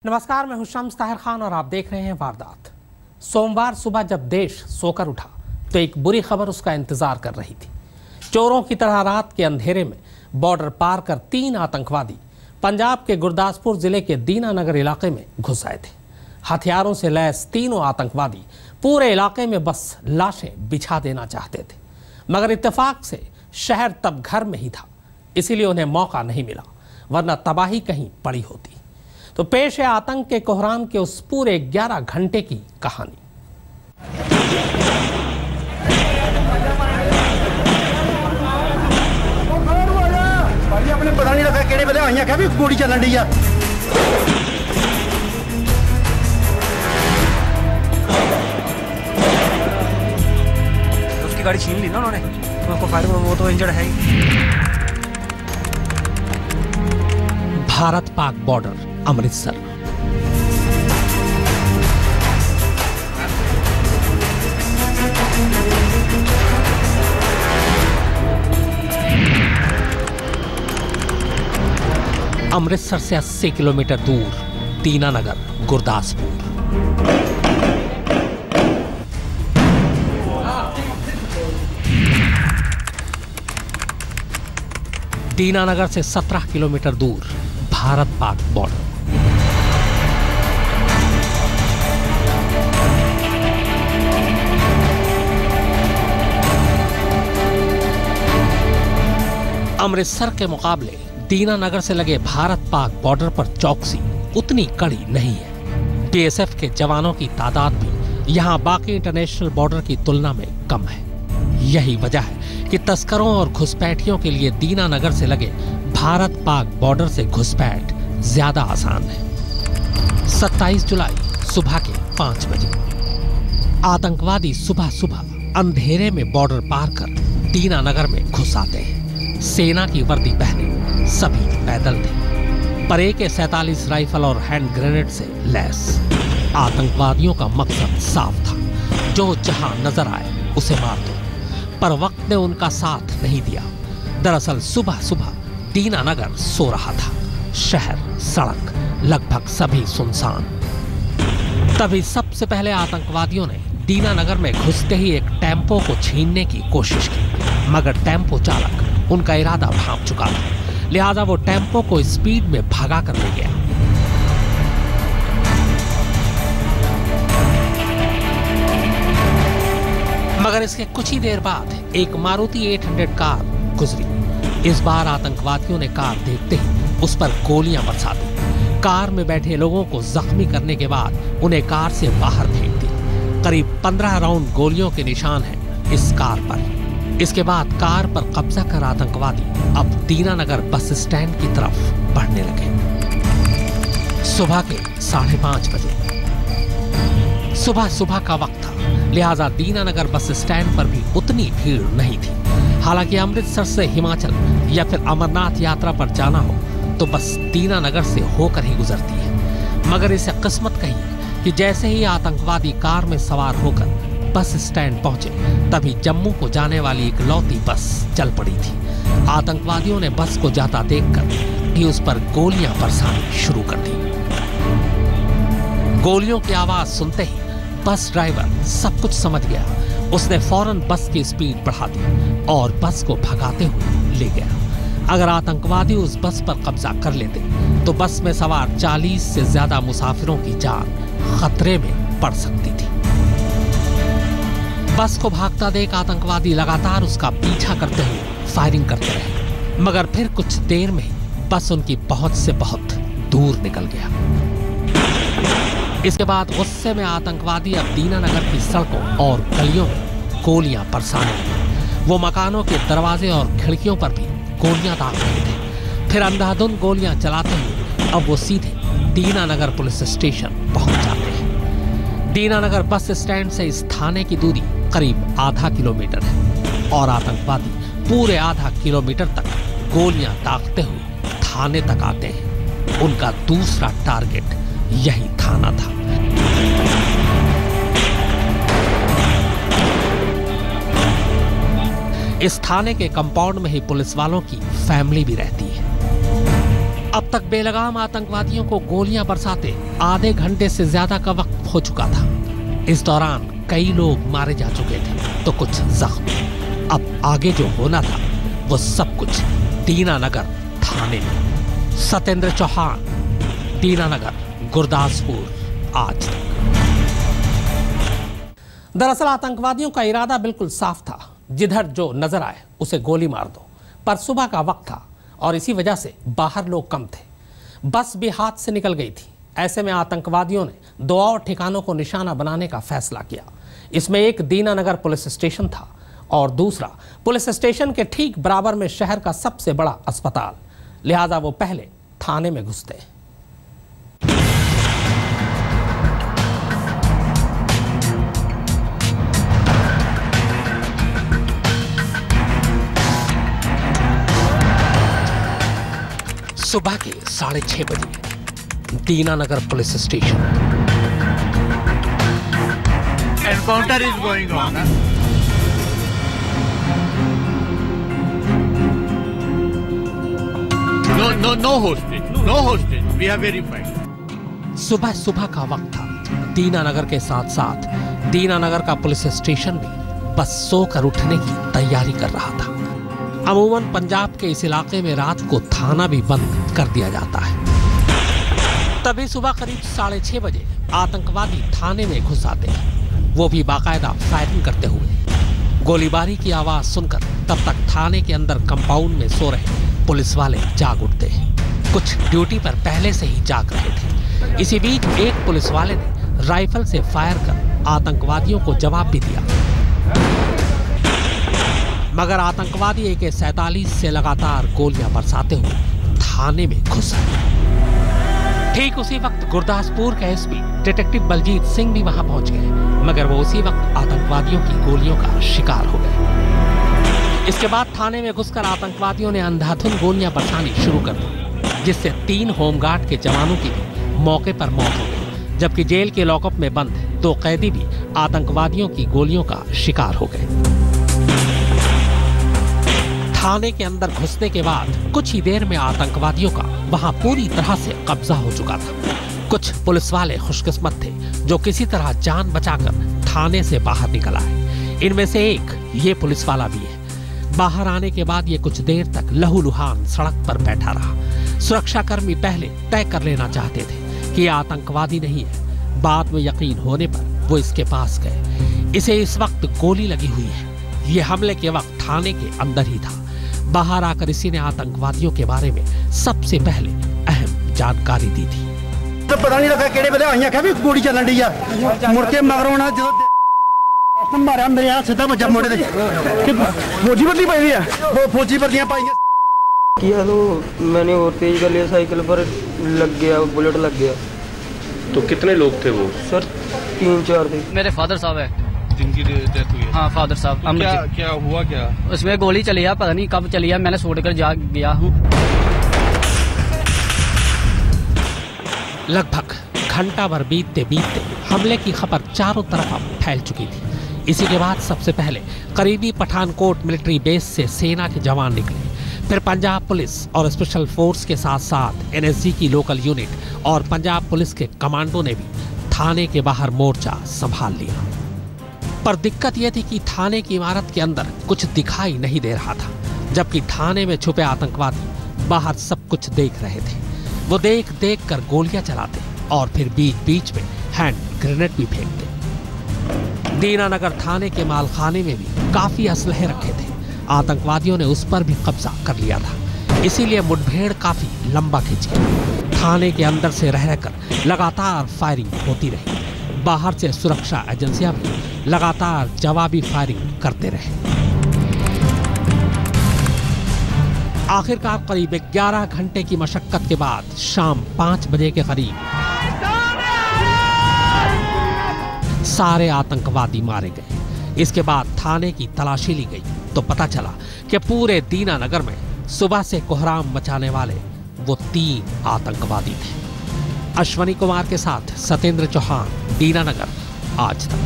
नमस्कार, मैं हूं शम्स ताहिर खान और आप देख रहे हैं वारदात। सोमवार सुबह जब देश सोकर उठा तो एक बुरी खबर उसका इंतजार कर रही थी। चोरों की तरह रात के अंधेरे में बॉर्डर पार कर 3 आतंकवादी पंजाब के गुरदासपुर जिले के दीनानगर इलाके में घुस आए थे। हथियारों से लैस तीनों आतंकवादी पूरे इलाके में बस लाशें बिछा देना चाहते थे, मगर इत्तेफाक से शहर तब घर में ही था, इसीलिए उन्हें मौका नहीं मिला, वरना तबाही कहीं पड़ी होती। तो पेश है आतंक के कोहराम के उस पूरे 11 घंटे की कहानी। अपने पता नहीं लगा केड़े वेले आईयां क्या भी गोली चलन दी आ। उसकी गाड़ी छीन ली ना उन्होंने, उसको फायर वो तो इंजर्ड है ही। भारत पाक बॉर्डर, अमृतसर। अमृतसर से 80 किलोमीटर दूर दीनानगर, गुरदासपुर। दीनानगर से 17 किलोमीटर दूर भारत पाक बॉर्डर। अमृतसर के मुकाबले दीनानगर से लगे भारत पाक बॉर्डर पर चौकसी उतनी कड़ी नहीं है। बीएसएफ के जवानों की तादाद भी यहां बाकी इंटरनेशनल बॉर्डर की तुलना में कम है। यही वजह है कि तस्करों और घुसपैठियों के लिए दीनानगर से लगे भारत पाक बॉर्डर से घुसपैठ ज्यादा आसान है। 27 जुलाई सुबह के 5 बजे आतंकवादी सुबह सुबह अंधेरे में बॉर्डर पार कर दीनानगर में घुस आते हैं। सेना की वर्दी पहने सभी पैदल थे, पर AK-47 राइफल और हैंड ग्रेनेड से लैस। आतंकवादियों का मकसद साफ था, जो जहां नजर आए उसे मार दो, पर वक्त ने उनका साथ नहीं दिया। दरअसल सुबह सुबह दीनानगर सो रहा था, शहर, सड़क लगभग सभी सुनसान। तभी सबसे पहले आतंकवादियों ने दीनानगर में घुसते ही एक टेम्पो को छीनने की कोशिश की, मगर टेम्पो चालक उनका इरादा भांप चुका था, लिहाजा वो टेम्पो को स्पीड में भगा कर ले गया। मगर इसके कुछ ही देर बाद एक मारुति 800 कार गुजरी। इस बार आतंकवादियों ने कार देखते ही उस पर गोलियां बरसा दी। कार में बैठे लोगों को जख्मी करने के बाद उन्हें कार से बाहर फेंक दी। करीब 15 राउंड गोलियों के निशान हैं इस कार पर। इसके बाद कार पर कब्जा कर आतंकवादी अब दीनानगर बस स्टैंड की तरफ बढ़ने लगे। सुबह के 5:30 बजे सुबह सुबह का वक्त था, लिहाजा दीनानगर बस स्टैंड पर भी उतनी भीड़ नहीं थी। हालांकि अमृतसर से हिमाचल या फिर अमरनाथ यात्रा पर जाना हो तो बस दीनानगर से होकर ही गुजरती है। मगर इसे किस्मत कही कि जैसे ही आतंकवादी कार में सवार होकर बस स्टैंड पहुंचे, तभी जम्मू को जाने वाली इकलौती बस चल पड़ी थी। आतंकवादियों ने बस को जाता देखकर भी उस पर गोलियां बरसानी शुरू कर दी। गोलियों की आवाज सुनते ही बस ड्राइवर सब कुछ समझ गया। उसने फौरन बस की स्पीड बढ़ा दी और बस को भगाते हुए ले गया। अगर आतंकवादी उस बस पर कब्जा कर लेते तो बस में सवार 40 से ज्यादा मुसाफिरों की जान खतरे में पड़ सकती थी। बस को भागता देख आतंकवादी लगातार उसका पीछा करते हुए फायरिंग करते रहे, मगर फिर कुछ देर में बस उनकी पहुंच से बहुत दूर निकल गया। इसके बाद गुस्से में आतंकवादी अब दीनानगर की सड़कों और गलियों में गोलियां बरसाने लगे। वो मकानों के दरवाजे और खिड़कियों पर भी गोलियां दाग रहे थे। फिर अंधाधुंध गोलियां चलाते हुए अब वो सीधे दीनानगर पुलिस स्टेशन पहुंच जाते हैं। दीनानगर बस स्टैंड से इस थाने की दूरी करीब आधा किलोमीटर है और आतंकवादी पूरे आधा किलोमीटर तक गोलियां दागते हुए थाने तक आते हैं। उनका दूसरा टारगेट यही थाना था। इस थाने के कंपाउंड में ही पुलिस वालों की फैमिली भी रहती है। अब तक बेलगाम आतंकवादियों को गोलियां बरसाते आधे घंटे से ज्यादा का वक्त हो चुका था। इस दौरान कई लोग मारे जा चुके थे तो कुछ जख्मी। अब आगे जो होना था वो सब कुछ दीनानगर थाने में। सत्येंद्र चौहान, दीनानगर, गुरदासपुर, आज तक। दरअसल आतंकवादियों का इरादा बिल्कुल साफ था, जिधर जो नजर आए उसे गोली मार दो। पर सुबह का वक्त था और इसी वजह से बाहर लोग कम थे। बस भी हाथ से निकल गई थी। ऐसे में आतंकवादियों ने 2 और ठिकानों को निशाना बनाने का फैसला किया। इसमें एक दीनानगर पुलिस स्टेशन था और दूसरा पुलिस स्टेशन के ठीक बराबर में शहर का सबसे बड़ा अस्पताल। लिहाजा वो पहले थाने में घुसते। सुबह के 6:30 बजे Dinanagar police station. Encounter is going on. No hostage, we are verified. सुबह का वक्त था। दीनानगर के साथ साथ दीनानगर का पुलिस स्टेशन भी बस सोकर उठने की तैयारी कर रहा था। अमूमन पंजाब के इस इलाके में रात को थाना भी बंद कर दिया जाता है। तभी सुबह करीब 6:30 बजे आतंकवादी थाने में घुस आते हैं, वो भी बाकायदा फायरिंग करते हुए। गोलीबारी की आवाज सुनकर तब तक थाने के अंदर कंपाउंड में सो रहे पुलिस वाले जाग उठते हैं। कुछ ड्यूटी पर पहले से ही जाग रहे थे। इसी बीच एक पुलिस वाले ने राइफल से फायर कर आतंकवादियों को जवाब भी दिया, मगर आतंकवादी AK-47 से लगातार गोलियां बरसाते हुए थाने में घुस आए। ठीक उसी वक्त गुरदासपुर के SP डिटेक्टिव बलजीत सिंह भी वहां पहुंच गए, मगर वो उसी वक्त आतंकवादियों की गोलियों का शिकार हो गए। इसके बाद थाने में घुसकर आतंकवादियों ने अंधाधुंध गोलियां बरसानी शुरू कर दी, जिससे 3 होमगार्ड के जवानों की भी मौके पर मौत हो गई, जबकि जेल के लॉकअप में बंद 2 कैदी भी आतंकवादियों की गोलियों का शिकार हो गए। थाने के अंदर घुसने के बाद कुछ ही देर में आतंकवादियों का वहां पूरी तरह से कब्जा हो चुका था। कुछ पुलिस वाले खुशकिस्मत थे जो किसी तरह जान बचाकर थाने से बाहर निकल आए। इनमें से एक ये पुलिस वाला भी है। बाहर आने के बाद ये कुछ देर तक लहूलुहान सड़क पर बैठा रहा। सुरक्षाकर्मी पहले तय कर लेना चाहते थे कि आतंकवादी नहीं है। बाद में यकीन होने पर वो इसके पास गए। इसे इस वक्त गोली लगी हुई है। ये हमले के वक्त थाने के अंदर ही था। बाहर आकर इसी ने आतंकवादियों के बारे में सबसे पहले अहम जानकारी दी थी। तो पता नहीं लगा केड़े वेले आईया क्या भी गोली चलन दी आ मुड़ के मगरों ना जो मारा मेरे हाथ सीधा बजा मोड़े दे फौजी वर्दी पाई है वो फौजी वर्दियां पाई किया तो मैंने और तेज कर लिया, साइकिल पर लग गया, बुलेट लग गया। तो कितने लोग थे वो? सर 3-4 थे। मेरे फादर साहब है जिनकी डेथ हुई है। हाँ फादर साहब। तो क्या हुआ क्या? उसमें गोली चली है, पता नहीं कब चली है, मैंने छोड़ कर जा गया हूँ। लगभग घंटा भर बीतते हमले की खबर चारों तरफ अब फैल चुकी थी। इसी के बाद सबसे पहले करीबी पठानकोट मिलिट्री बेस से सेना के जवान निकले। फिर पंजाब पुलिस और स्पेशल फोर्स के साथ साथ NSG की लोकल यूनिट और पंजाब पुलिस के कमांडो ने भी थाने के बाहर मोर्चा संभाल लिया। पर दिक्कत यह थी कि थाने की इमारत के अंदर कुछ दिखाई नहीं दे रहा था, जबकि थाने में छुपे आतंकवादी बाहर सब कुछ देख रहे थे। वो देख कर गोलियां चलाते और फिर बीच में हैंड ग्रेनेड भी फेंकते। दीनानगर थाने के मालखाने में भी काफी असलहे रखे थे। आतंकवादियों ने उस पर भी कब्जा कर लिया था, इसीलिए मुठभेड़ काफी लंबा खिंच गया। थाने के अंदर से रहकर लगातार फायरिंग होती रही। बाहर से सुरक्षा एजेंसियां भी लगातार जवाबी फायरिंग करते रहे। आखिरकार करीब 11 घंटे की मशक्कत के बाद शाम 5 बजे के करीब सारे आतंकवादी मारे गए। इसके बाद थाने की तलाशी ली गई तो पता चला कि पूरे दीनानगर में सुबह से कोहराम मचाने वाले वो 3 आतंकवादी थे। अश्वनी कुमार के साथ सत्येंद्र चौहान, दीनानगर, आज तक।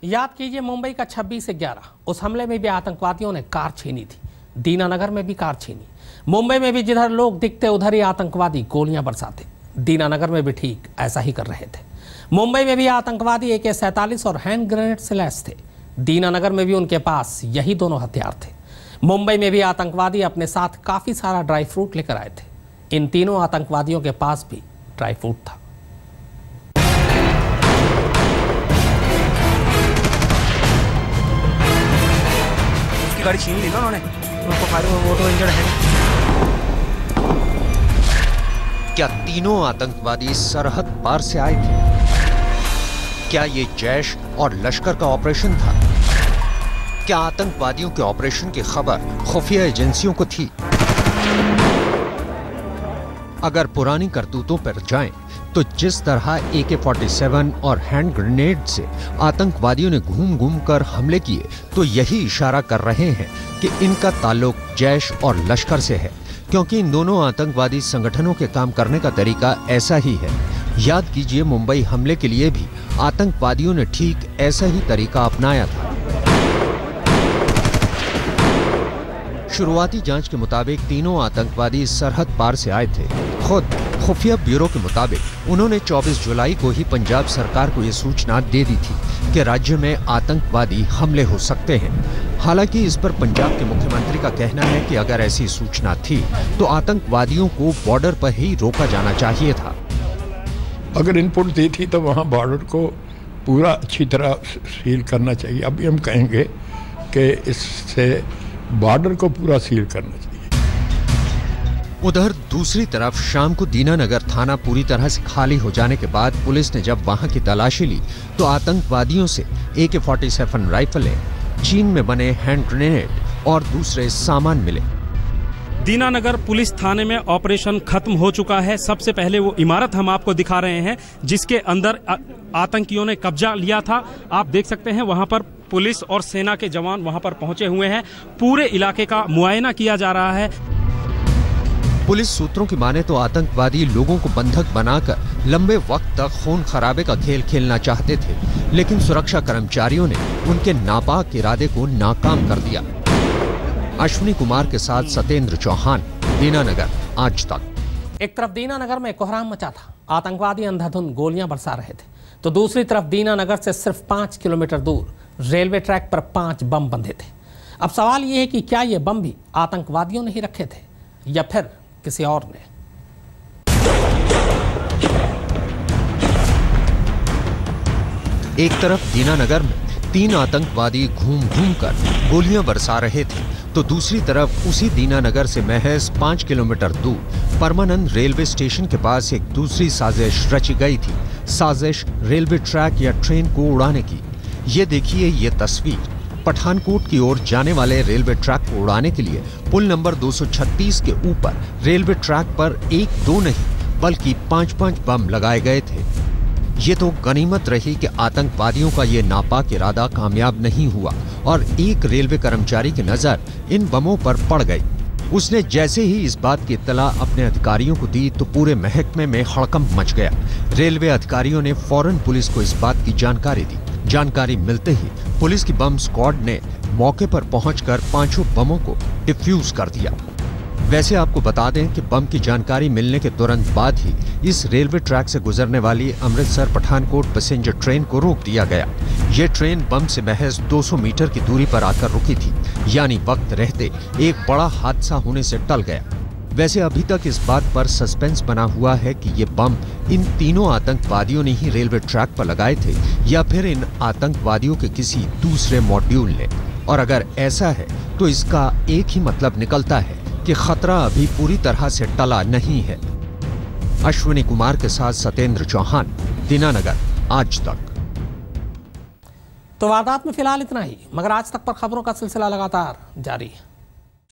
याद कीजिए मुंबई का 26/11, उस हमले में भी आतंकवादियों ने कार छीनी थी। दीनानगर में भी कार छीनी। मुंबई में भी जिधर लोग दिखते उधर ही आतंकवादी गोलियां बरसाते। दीनानगर में भी ठीक ऐसा ही कर रहे थे। मुंबई में भी आतंकवादी AK-47 और हैंड ग्रेनेड से लैस थे। दीनानगर में भी उनके पास यही दोनों हथियार थे। मुंबई में भी आतंकवादी अपने साथ काफी सारा ड्राई फ्रूट लेकर आए थे। इन तीनों आतंकवादियों के पास भी ड्राई फ्रूट था। उसकी गाड़ी छीन ली ना उन्होंने, उनको फायरिंग, वो तो इंजर्ड है। क्या तीनों आतंकवादी सरहद पार से आए थे? क्या ये जैश और लश्कर का ऑपरेशन था? क्या आतंकवादियों के ऑपरेशन की खबर खुफिया एजेंसियों को थी? अगर पुरानी करतूतों पर जाएं, तो जिस तरह AK-47 और हैंड ग्रेनेड से आतंकवादियों ने घूम घूम कर हमले किए, तो यही इशारा कर रहे हैं कि इनका ताल्लुक जैश और लश्कर से है, क्योंकि इन दोनों आतंकवादी संगठनों के काम करने का तरीका ऐसा ही है। याद कीजिए, मुंबई हमले के लिए भी आतंकवादियों ने ठीक ऐसा ही तरीका अपनाया था। शुरुआती जांच के मुताबिक तीनों आतंकवादी सरहद पार से आए थे। खुद खुफिया ब्यूरो के मुताबिक उन्होंने 24 जुलाई को ही पंजाब सरकार को यह सूचना दे दी थी कि राज्य में आतंकवादी हमले हो सकते हैं। हालांकि इस पर पंजाब के मुख्यमंत्री का कहना है कि अगर ऐसी सूचना थी तो आतंकवादियों को बॉर्डर पर ही रोका जाना चाहिए था। अगर इनपुट दी थी तो वहाँ बॉर्डर को पूरा अच्छी तरह सील करना चाहिए। अभी हम कहेंगे कि इससे बॉर्डर को पूरा सील करना चाहिए। उधर दूसरी तरफ शाम को दीनानगर थाना पूरी तरह से खाली हो जाने के बाद पुलिस ने जब वहां की तलाशी ली तो आतंकवादियों से AK-47 राइफलें, चीन में बने हैंड ग्रेनेड और दूसरे सामान मिले। दीनानगर पुलिस थाने में ऑपरेशन खत्म हो चुका है। सबसे पहले वो इमारत हम आपको दिखा रहे हैं जिसके अंदर आतंकियों ने कब्जा लिया था। आप देख सकते हैं वहां पर पुलिस और सेना के जवान वहां पर पहुंचे हुए हैं। पूरे इलाके का मुआयना किया जा रहा है। पुलिस सूत्रों की माने तो आतंकवादी लोगों को बंधक बनाकर लंबे वक्त तक खून खराबे का खेल खेलना चाहते थे, लेकिन सुरक्षा कर्मचारियों ने उनके नापाक इरादे को नाकाम कर दिया। अश्विनी कुमार के साथ सतेंद्र चौहान, दीनानगर, आज तक। एक तरफ दीनानगर में कोहराम मचा था, आतंकवादी अंधाधुंध गोलियां बरसा रहे थे, तो दूसरी तरफ दीनानगर से सिर्फ 5 किलोमीटर दूर रेलवे ट्रैक पर 5 बम बंधे थे। अब सवाल यह है कि क्या ये बम भी आतंकवादियों ने ही रखे थे या फिर किसी और ने। एक तरफ दीनानगर में 3 आतंकवादी घूम घूम कर गोलियां बरसा रहे थे, तो दूसरी तरफ उसी दीनानगर से महज 5 किलोमीटर दूर परमानंद रेलवे स्टेशन के पास एक दूसरी साजिश रची गई थी। साजिश रेलवे ट्रैक या ट्रेन को उड़ाने की। ये देखिए ये तस्वीर। पठानकोट की ओर जाने वाले रेलवे ट्रैक को उड़ाने के लिए पुल नंबर 236 के ऊपर रेलवे ट्रैक पर 1-2 नहीं बल्कि 5-5 बम लगाए गए थे। ये तो गनीमत रही कि आतंकवादियों का ये नापाक इरादा कामयाब नहीं हुआ और एक रेलवे कर्मचारी की नजर इन बमों पर पड़ गई। उसने जैसे ही इस बात की इत्तला अपने अधिकारियों को दी तो पूरे महकमे में हड़कंप मच गया। रेलवे अधिकारियों ने फौरन पुलिस को इस बात की जानकारी दी। जानकारी मिलते ही पुलिस की बम स्क्वाड ने मौके पर पहुंचकर 5 बमों को डिफ्यूज कर दिया। वैसे आपको बता दें कि बम की जानकारी मिलने के तुरंत बाद ही इस रेलवे ट्रैक से गुजरने वाली अमृतसर पठानकोट पैसेंजर ट्रेन को रोक दिया गया। ये ट्रेन बम से महज 200 मीटर की दूरी पर आकर रुकी थी, यानी वक्त रहते एक बड़ा हादसा होने से टल गया। वैसे अभी तक इस बात पर सस्पेंस बना हुआ है कि ये बम इन तीनों आतंकवादियों ने ही रेलवे ट्रैक पर लगाए थे या फिर इन आतंकवादियों के किसी दूसरे मॉड्यूल ने। और अगर ऐसा है तो इसका एक ही मतलब निकलता है कि खतरा अभी पूरी तरह से टला नहीं है। अश्विनी कुमार के साथ सतेंद्र चौहान, दीनानगर, आज तक। तो वारदात में फिलहाल इतना ही, मगर आज तक पर खबरों का सिलसिला लगातार जारी है।